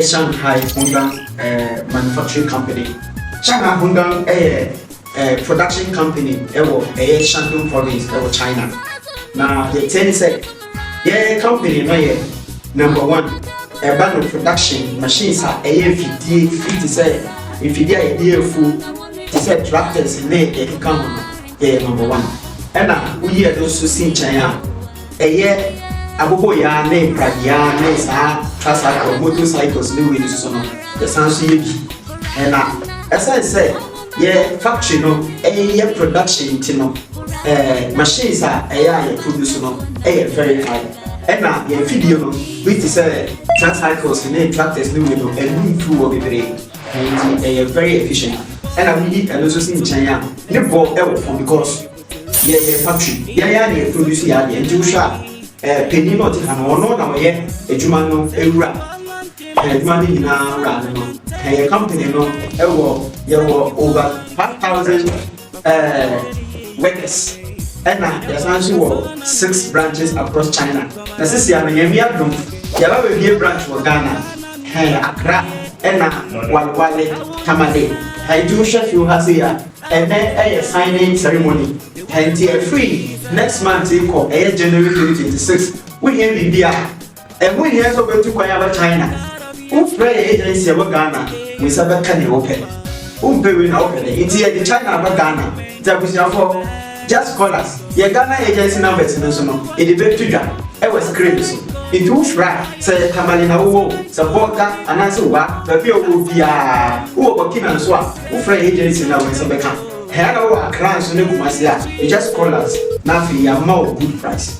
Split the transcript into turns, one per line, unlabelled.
Shanghai Honggang manufacturing company. Shanghai Honggang production company Shandong province China. Now the ten say company number one band of production machines are 50 say if you are full to say tractors in there come number one. And we are also seeing China agogo ya ne pragia ne sa tricycle motorcycles ne we so no the sanso ye bi na esa say factory no production ti no machines ya produce no very high and na ye video no which is tricycles ne tractors ne we no and through o bebre and very efficient and we also see in China ne bo from because factory ne produce ya and Joshua penny not in no na we ejuma no ewura ejuma ni na ura no company no over 5,000 workers and there's also 6 branches across China. Na sisi ya nyemi adum ya ba be branch for Ghana Accra and Guanghua Tamale Joshua few has here and then a signing ceremony and free next month equal January 2026 we here in India and we here so going to China who pray agency of Ghana we said can you open who pay we now open it's here the China of Ghana that was for just call us your Ghana agency numbers in no it debate to jam it was crazy so it was right say Kamalina wo support and answer wa baby obia who working so who pray agency now we say can Hello, Accra, so you just call us. Now, we are more good price.